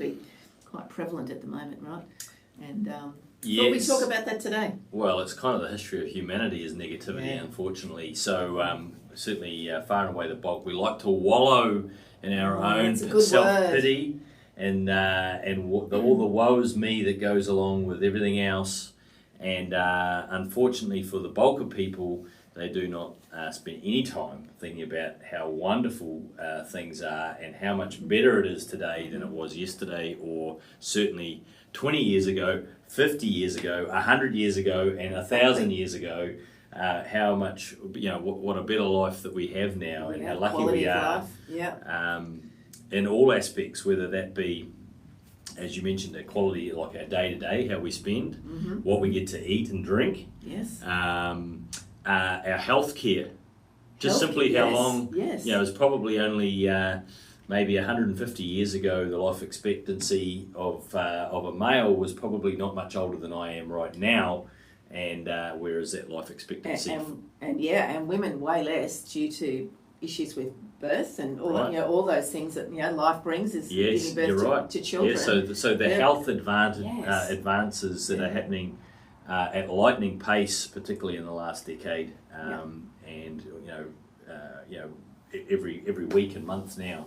be quite prevalent at the moment, right? And Yes. thought we'd talk about that today. Well, it's kind of the history of humanity is negativity, unfortunately. So certainly far and away the bulk. We like to wallow in our own self-pity and all the woes me that goes along with everything else. And unfortunately for the bulk of people, they do not spend any time thinking about how wonderful things are and how much better it is today than it was yesterday, or certainly 20 years ago, 50 years ago, 100 years ago, and 1,000 years ago. How much, what a better life that we have now, and how lucky we are. In all aspects, whether that be, as you mentioned, the quality, like our day-to-day, how we spend, what we get to eat and drink. Yes. Our healthcare, just simply how long. Yes. It's probably only maybe 150 years ago. The life expectancy of a male was probably not much older than I am right now, and where is that life expectancy? And women way less due to issues with birth and all all those things that life brings is giving birth to children. Yeah, so the health advances that are happening at lightning pace, particularly in the last decade, and every week and month now.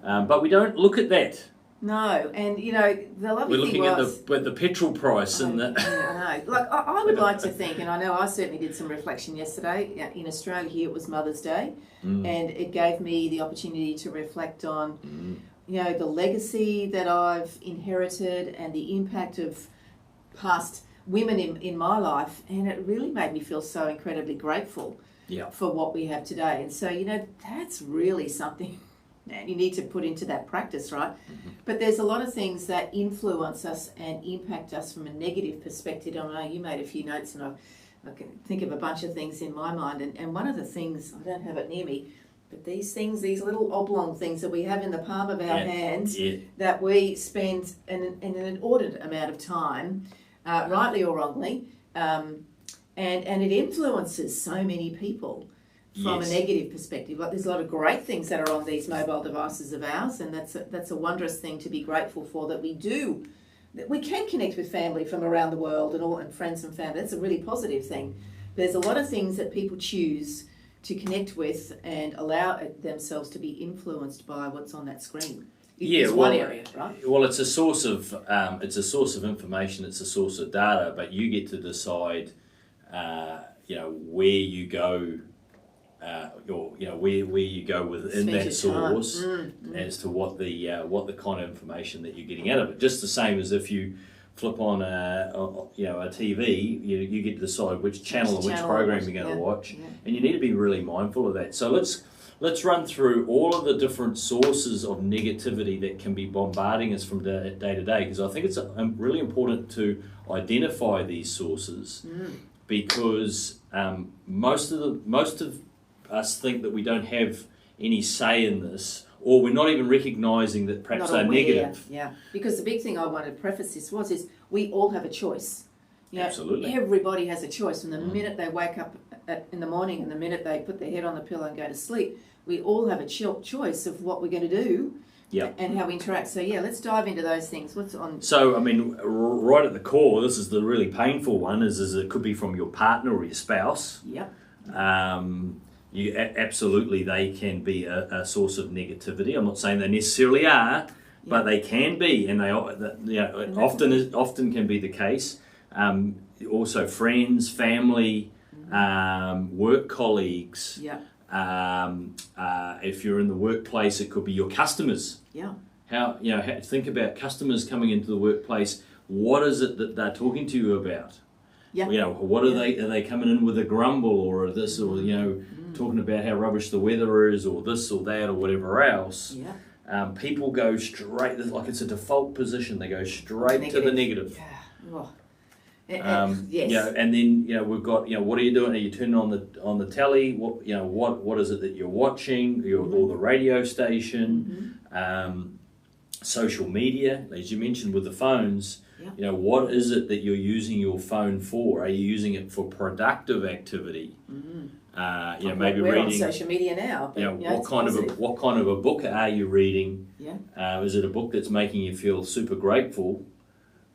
But we don't look at that. No, and the lovely we're thing looking at the petrol price and the. I know. Like I would like to think, and I know I certainly did some reflection yesterday. In Australia, here it was Mother's Day, and it gave me the opportunity to reflect on, the legacy that I've inherited and the impact of past women in my life, and it really made me feel so incredibly grateful for what we have today. And so that's really something. And you need to put into that practice, right? But there's a lot of things that influence us and impact us from a negative perspective. I know you made a few notes, and I can think of a bunch of things in my mind. And one of the things, I don't have it near me, but these little oblong things that we have in the palm of our hands that we spend an inordinate amount of time, rightly or wrongly, and it influences so many people. From a negative perspective, like there's a lot of great things that are on these mobile devices of ours, and that's a wondrous thing to be grateful for, that we can connect with family from around the world and friends and family. That's a really positive thing. There's a lot of things that people choose to connect with and allow themselves to be influenced by what's on that screen. It's one area, right? Well, it's a source of information. It's a source of data, but you get to decide, where you go. Where you go within that source as to what the kind of information that you're getting out of it. Just the same as if you flip on a TV, you get to decide which channel and which program you're going to watch, and you need to be really mindful of that. So let's run through all of the different sources of negativity that can be bombarding us from day to day, because I think it's really important to identify these sources, because most of us think that we don't have any say in this, or we're not even recognising that perhaps they're negative. Yeah, because the big thing I wanted to preface this is we all have a choice. Absolutely. Everybody has a choice from the minute they wake up in the morning and the minute they put their head on the pillow and go to sleep. We all have a choice of what we're going to do and how we interact. So let's dive into those things. What's on? So, I mean, right at the core, this is the really painful one, is it could be from your partner or your spouse. Yep. Absolutely, they can be a source of negativity. I'm not saying they necessarily are, but they can be, and they often can be the case. Also, friends, family, work colleagues. Yeah. If you're in the workplace, it could be your customers. Yeah. Think about customers coming into the workplace. What is it that they're talking to you about? Yeah. What are they? Are they coming in with a grumble or this, or talking about how rubbish the weather is, or this or that, or whatever else? Yeah. People go straight, like it's a default position. They go straight to the negative. Yeah. Oh. Yes. And then we've got what are you doing? Are you turning on the telly? What is it that you're watching? Or the radio station, social media, as you mentioned with the phones. What is it that you're using your phone for? Are you using it for productive activity? Maybe we're reading on social media now. But, what kind of a book are you reading? Yeah. Is it a book that's making you feel super grateful,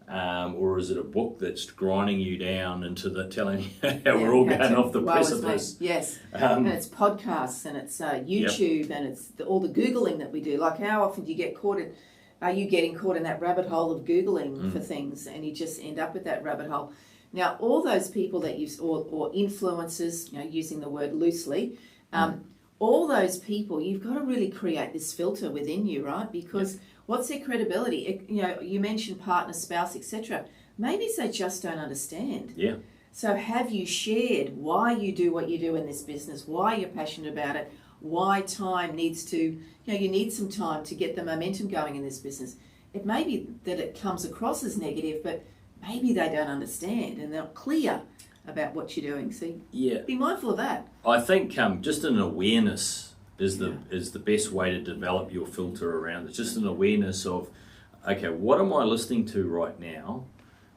or is it a book that's grinding you down into the telling you how we're all going off the precipice? Yes, and it's podcasts and it's YouTube and it's all the Googling that we do. Like, how often do you get caught in? Are you getting caught in that rabbit hole of Googling for things, and you just end up with that rabbit hole? Now, all those people that use or influencers, using the word loosely, all those people, you've got to really create this filter within you, right? Because what's their credibility? You mentioned partner, spouse, etc. Maybe they just don't understand. Yeah. So have you shared why you do what you do in this business, why you're passionate about it, why time needs to, you need some time to get the momentum going in this business. It may be that it comes across as negative, but maybe they don't understand and they're not clear about what you're doing. So be mindful of that. I think just an awareness is the best way to develop your filter around it. Just an awareness of, okay, what am I listening to right now?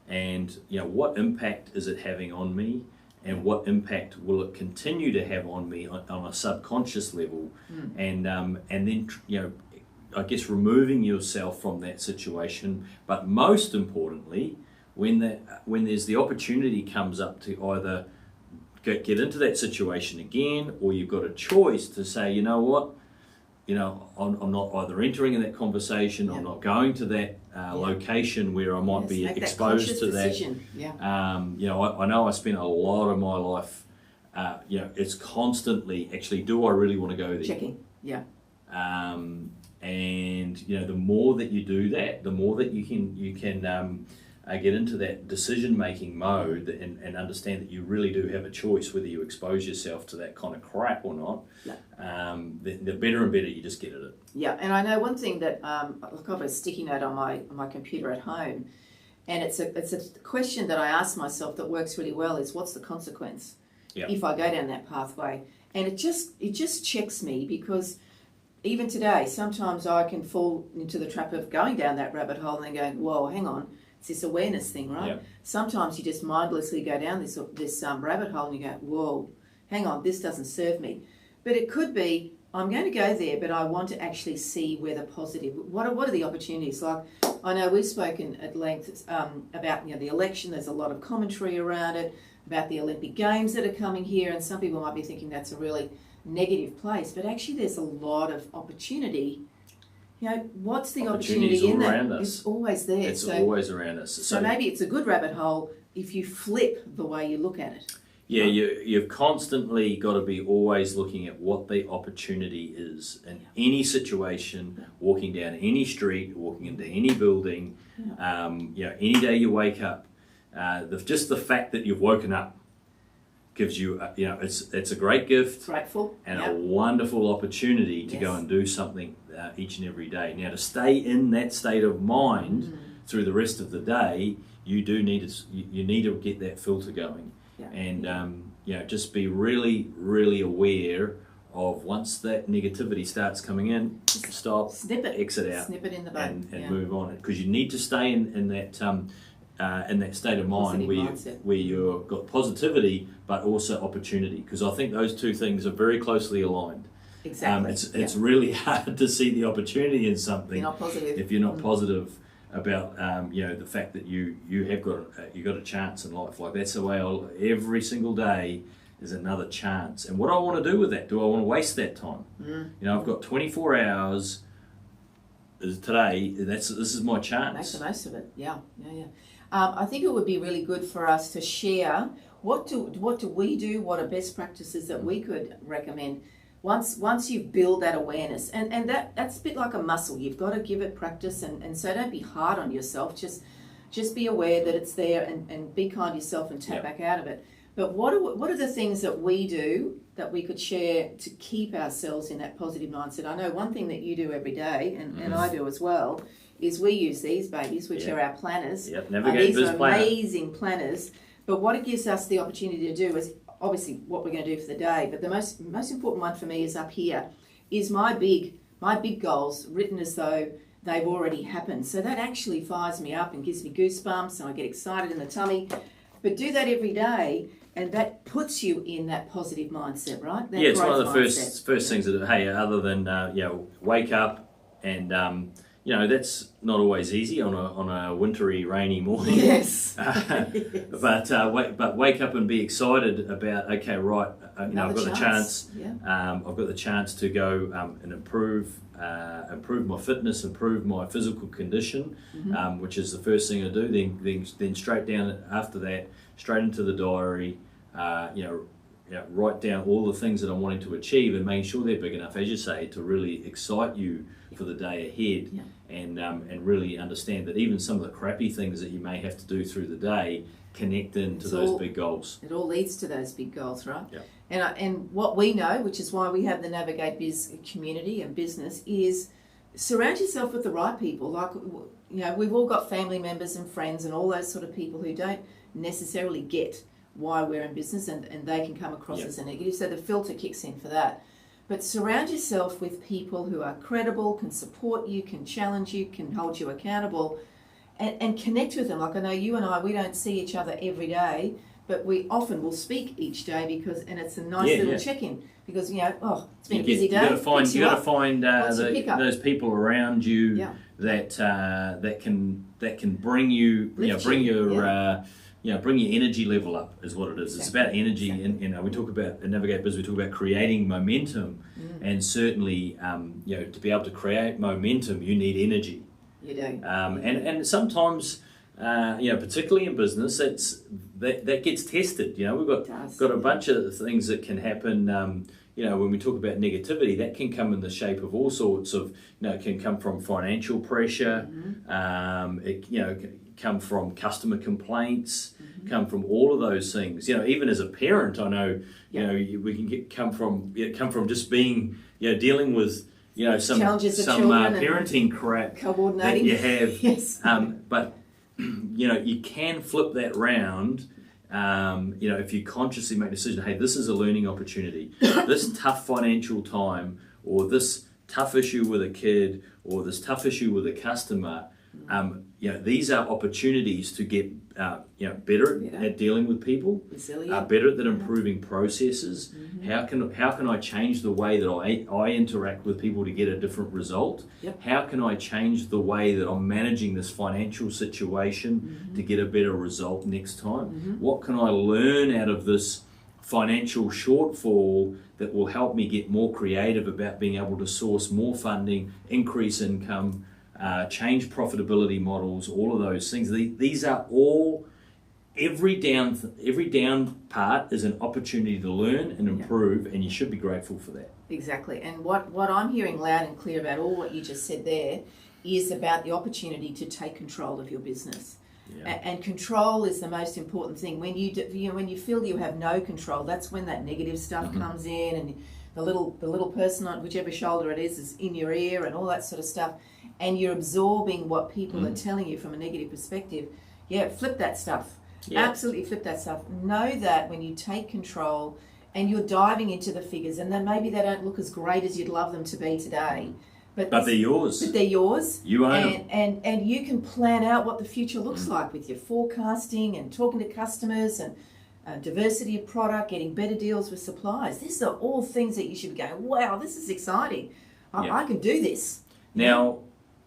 And what impact is it having on me? And what impact will it continue to have on me on a subconscious level? And then I guess removing yourself from that situation. But most importantly, when there's the opportunity comes up to either get into that situation again, or you've got a choice to say, you know what, I'm not either entering in that conversation, I'm not going to that location where I might be exposed to that. I know I spent a lot of my life, it's constantly, actually, do I really want to go there? Checking, and the more that you do that, the more that you can get into that decision-making mode and understand that you really do have a choice whether you expose yourself to that kind of crap or not. The better and better you just get at it. Yeah, and I know one thing that I've got a sticky note on my computer at home, and it's a question that I ask myself that works really well is, what's the consequence if I go down that pathway? And it just checks me, because even today, sometimes I can fall into the trap of going down that rabbit hole and then going, whoa, hang on. It's this awareness thing, right? Sometimes you just mindlessly go down this rabbit hole and you go, whoa, hang on, this doesn't serve me. But it could be, I'm going to go there, but I want to actually see where the positive, what are the opportunities? Like, I know we've spoken at length about the election. There's a lot of commentary around it, about the Olympic Games that are coming here, and some people might be thinking that's a really negative place, but actually there's a lot of opportunity. What's the opportunity in that? It's always there. It's always around us. So maybe it's a good rabbit hole if you flip the way you look at it. Yeah, you've constantly got to be always looking at what the opportunity is in any situation, walking down any street, walking into any building, any day you wake up. Just the fact that you've woken up gives you, it's a great gift. Grateful. And a wonderful opportunity to go and do something each and every day. Now, to stay in that state of mind through the rest of the day, you need to get that filter going. And just be really, really aware of, once that negativity starts coming in, stop, snip it, exit out, snip it in the bud, and move on. Because you need to stay in that state of mind where you've got positivity but also opportunity, because I think those two things are very closely aligned. Exactly. It's really hard to see the opportunity in something if you're not positive about the fact that you have got a chance in life. Like, that's the way every single day is another chance. And what do I want to do with that? Do I want to waste that time? I've got 24 hours today. This is my chance. Make the most of it. Yeah. I think it would be really good for us to share what do we do, what are best practices that we could recommend once you build that awareness. And that's a bit like a muscle. You've got to give it practice, and so don't be hard on yourself. Just be aware that it's there, and be kind to yourself and tap back out of it. But what are the things that we do that we could share to keep ourselves in that positive mindset? I know one thing that you do every day, and I do as well, is we use these babies, which are our planners. Navigate these are amazing planners. But what it gives us the opportunity to do is obviously what we're going to do for the day. But the most important one for me is up here, is my big goals written as though they've already happened. So that actually fires me up and gives me goosebumps, and I get excited in the tummy. But do that every day, And that puts you in that positive mindset, right? That it's one of the mindset. first things that, hey, other than, wake up and, that's not always easy on a wintry, rainy morning. Yes. But wake up and be excited about, okay, right, I've got the chance. Yeah. I've got the chance to go and improve my fitness, improve my physical condition, which is the first thing I do. Then straight down after that, straight into the diary. Write down all the things that I'm wanting to achieve and making sure they're big enough, as you say, to really excite you for the day ahead, and really understand that even some of the crappy things that you may have to do through the day connect into those big goals. It all leads to those big goals, right? Yeah. And what we know, which is why we have the Navigate Biz community and business, is surround yourself with the right people. Like, we've all got family members and friends and all those sort of people who don't necessarily get why we're in business, and they can come across as a negative. So the filter kicks in for that. But surround yourself with people who are credible, can support you, can challenge you, can hold you accountable, and connect with them. Like, I know you and I, we don't see each other every day, but we often will speak each day and it's a nice little check-in because, it's been a busy day. You got to find those people around you that can bring you, bring your energy level up is what it is. Exactly. It's about energy, and we talk about in Navigate Biz, we talk about creating momentum, and certainly, to be able to create momentum, you need energy. You do. And sometimes, particularly in business, that gets tested. We've got a bunch of things that can happen. When we talk about negativity, that can come in the shape of all sorts of. It can come from financial pressure. It can come from customer complaints. Come from all of those things. Even as a parent, I know. We can come from just being dealing with. Some parenting crap coordinating that you have. Yes. But you can flip that round. If you consciously make a decision, hey, this is a learning opportunity. This tough financial time, or this tough issue with a kid, or this tough issue with a customer. These are opportunities to get better at dealing with people, better at improving processes. How can I change the way that I interact with people to get a different result? How can I change the way that I'm managing this financial situation to get a better result next time? What can I learn out of this financial shortfall that will help me get more creative about being able to source more funding, increase income, change profitability models, all of those things. These are all, every down part is an opportunity to learn and improve, and you should be grateful for that. Exactly. And what I'm hearing loud and clear about all what you just said there is about the opportunity to take control of your business. And control is the most important thing. When when you feel you have no control, that's when that negative stuff comes in, and the little person on whichever shoulder it is in your ear and all that sort of stuff. And you're absorbing what people are telling you from a negative perspective. Flip that stuff. Absolutely flip that stuff. Know that when you take control and you're diving into the figures, and then maybe they don't look as great as you'd love them to be today. But they're yours. But they're yours. You own them. And you can plan out what the future looks like with your forecasting and talking to customers and diversity of product, getting better deals with suppliers. These are all things that you should be going, wow, this is exciting. I can do this. Now,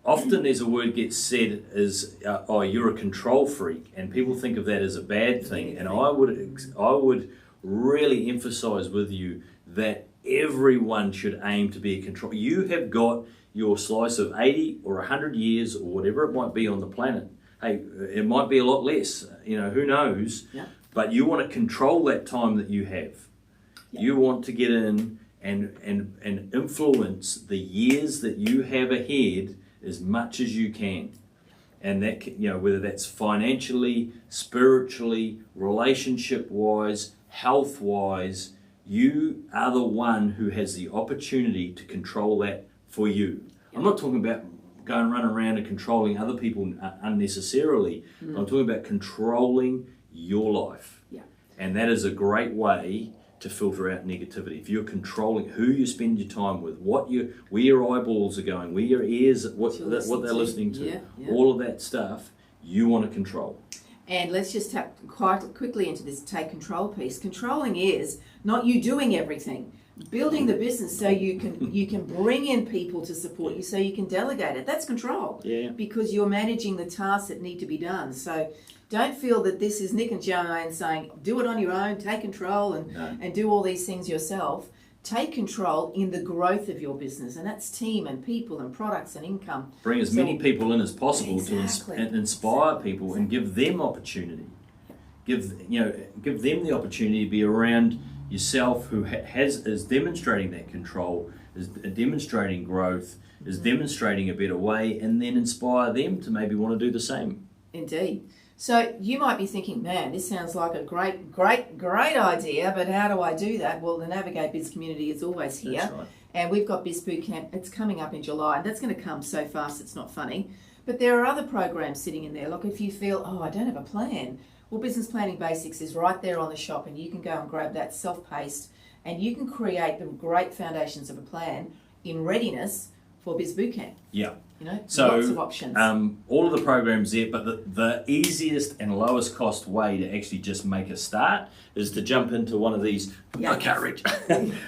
often there's a word gets said as, you're a control freak, and people think of that as a bad thing. And I would really emphasize with you that everyone should aim to be a control. You have got your slice of 80 or 100 years or whatever it might be on the planet. Hey, it might be a lot less, who knows? But you want to control that time that you have. You want to get in and influence the years that you have ahead as much as you can. And that, whether that's financially, spiritually, relationship-wise, health-wise, you are the one who has the opportunity to control that for you. I'm not talking about going running around and controlling other people unnecessarily. I'm talking about controlling your life. And that is a great way to filter out negativity. If you're controlling who you spend your time with, where your eyeballs are going, where your ears, what they're listening to, all of that stuff, you want to control. And let's just tap quite quickly into this take control piece. Controlling is not you doing everything. Building the business so you can bring in people to support you, so you can delegate it. That's control. Yeah. Because you're managing the tasks that need to be done. So don't feel that this is Nick and Joanne saying, do it on your own, take control and do all these things yourself. Take control in the growth of your business, and that's team and people and products and income. Bring as many people in as possible to inspire people and give them opportunity. Give them the opportunity to be around yourself who is demonstrating that control, is demonstrating growth, is demonstrating a better way, and then inspire them to maybe want to do the same. Indeed. So you might be thinking, man, this sounds like a great idea, but how do I do that? Well, the Navigate Biz community is always here. That's right. And we've got Biz Boot Camp. It's coming up in July, and that's going to come so fast it's not funny. But there are other programs sitting in there. Like if you feel, I don't have a plan. Well, Business Planning Basics is right there on the shop, and you can go and grab that self-paced, and you can create the great foundations of a plan in readiness for Biz Boot Camp. Yeah. So, lots of options. All of the programs there, but the easiest and lowest cost way to actually just make a start is to jump into one of these. I can't reach.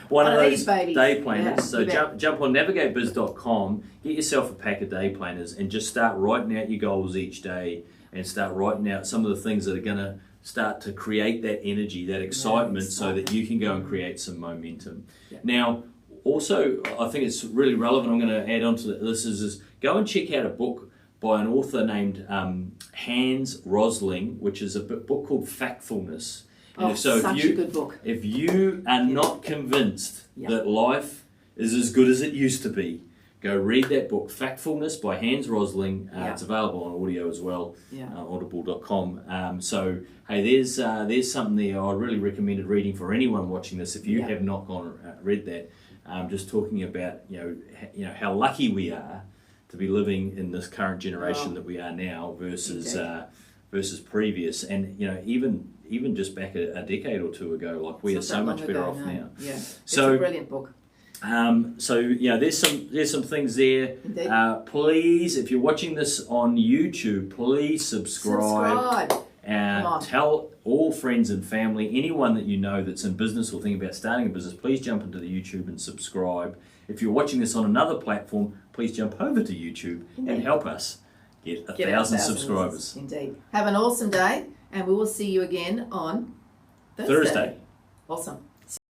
one of those day planners. So jump on navigatebiz.com, get yourself a pack of day planners, and just start writing out your goals each day, and start writing out some of the things that are going to start to create that energy, that excitement, so that you can go and create some momentum. Yeah. Now, also, I think it's really relevant, I'm going to add on to this, is go and check out a book by an author named Hans Rosling, which is a book called Factfulness. And such a good book. If you are not convinced that life is as good as it used to be, go read that book, Factfulness by Hans Rosling. It's available on audio as well, audible.com. So, hey, there's something there I really recommended reading for anyone watching this if you have not gone read that. Just talking about how lucky we are to be living in this current generation that we are now versus previous, and even just back a decade or two ago, like we are so much better off now. Yeah, it's a brilliant book. There's some things there. Please, if you're watching this on YouTube, please subscribe. Tell all friends and family, anyone that you know that's in business or thinking about starting a business, please jump into the YouTube and subscribe. If you're watching this on another platform, please jump over to YouTube and help us get 1,000 subscribers. Indeed. Have an awesome day, and we will see you again on Thursday. Awesome.